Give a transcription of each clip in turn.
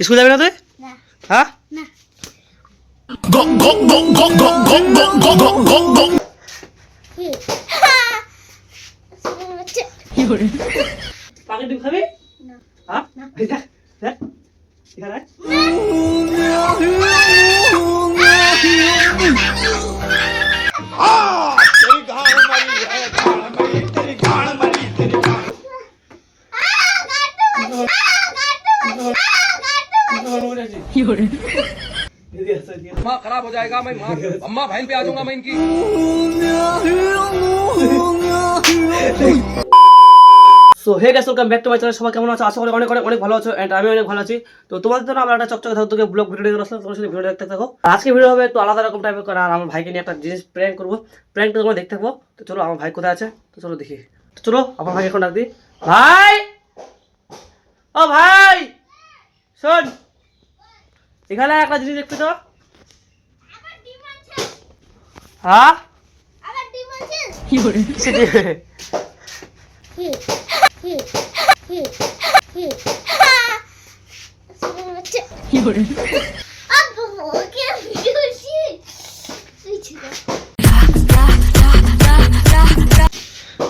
School যাবি না তুই? হ্যাঁ পাখির ডিম খাবি? হ্যাঁ দেখ দেখ এখানে माँ खराब हो जाएगा। मैं माँ अम्मा बहन पे आ जाऊंगा मैं इनकी। So hey guys welcome back to my channel. সবাই কেমন আছো? আশা করি অনেক অনেক অনেক ভালো আছো এন্ড আমি অনেক ভালো আছি। তো তোমাদের জন্য আমরা একটা চকচকে ধাতকে ব্লগ ভিডিও নিয়ে আসলাম। তোমরা সাথে ভিডিও দেখতে থাকো। আজকে ভিডিও হবে একটু আলাদা রকম টাইপের করা, আর আমার ভাইকে নিয়ে একটা জিনিস প্র্যাঙ্ক করব। প্র্যাঙ্কটা তোমরা দেখতে থাকো। তো চলো আমার ভাই কোথায় আছে তো চলো দেখি। তো চলো আমার ভাইকে এখন ডাক দিই। ভাই ও ভাই শোন, এখানে একটা জিনিস দেখতে তো। হ্যাঁ কি করে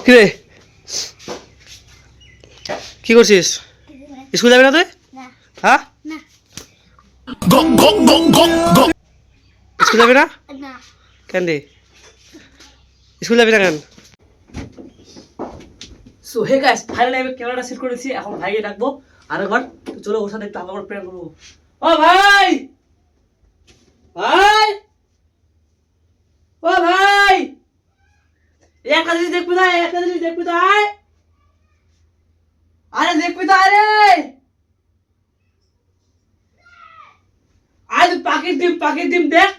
কিরে কি করছিস? স্কুল যাবি না তুই? হ্যাঁ স্কুল যাবি না কেন রে? স্কুল যাবি না কেন? সো হে গাইস ফাইনালি আমি ক্যামেরাটা সেট করেছি। এখন ভাইকে ডাকবো আরেকবার। তো চলো ওর সাথে একটু আলাদা করে প্র্যাঙ্ক করবো। ও ভাই ভাই ও ভাই একটা জিনিস দেখবি না, একটা জিনিস দেখবি তো আয়। আরে দেখবি তো আরে আজ পাখির ডিম দেখ,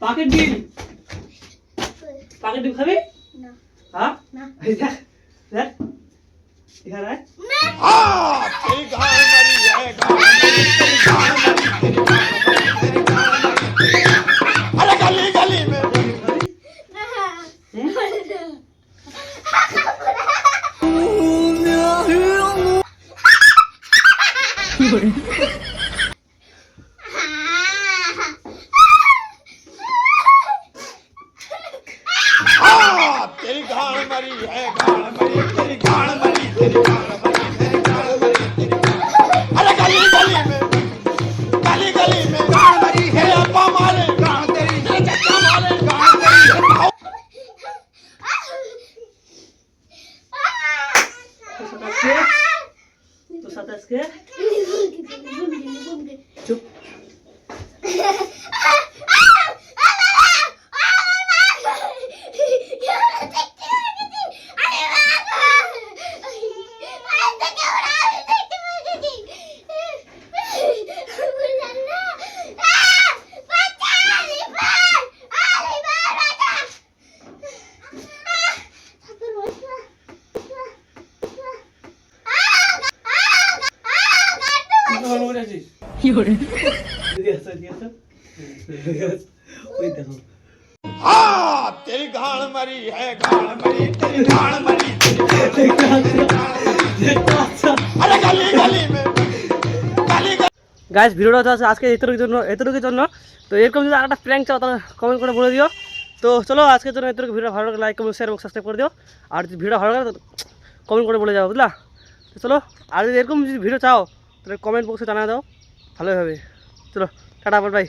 পাখির ডিম খাবি? হ্যাঁ দেখ দেখ এখানে तेरी गाड़ मरी है, गाड़ मरी, तेरी गाड़ मरी, तेरी गाड़ मरी, तेरी गाड़ मरी, तेरी अरे गली गली में गाड़ मरी है। अब्बा मारे गाड़ तेरी, चचा मारे गाड़ तेरी। तो सतास के चुप तेरी गाड़ मरी है, गाड़ मरी, तेरी गाड़ मरी, तेरी अरे गली गली में গাইস ভিডিওটা হচ্ছে আজকে এতটুকুর জন্য। তো এরকম যদি আরেকটা প্র্যাঙ্ক চাও তাহলে কমেন্ট করে বলে দিও। তো চলো আজকের জন্য এতটুকু। ভিডিও ভালো লাগলে লাইক কমেন্ট শেয়ার এবং সাবস্ক্রাইব করে দিও। আর যদি ভিডিও ভালো লাগে কমেন্ট করে বলে যাও, বুঝলা? তো চলো, আর যদি এরকম যদি ভিডিও চাও তাহলে কমেন্ট বক্সে জানা দাও, ভালোই হবে। চলো টাটা বাই বাই।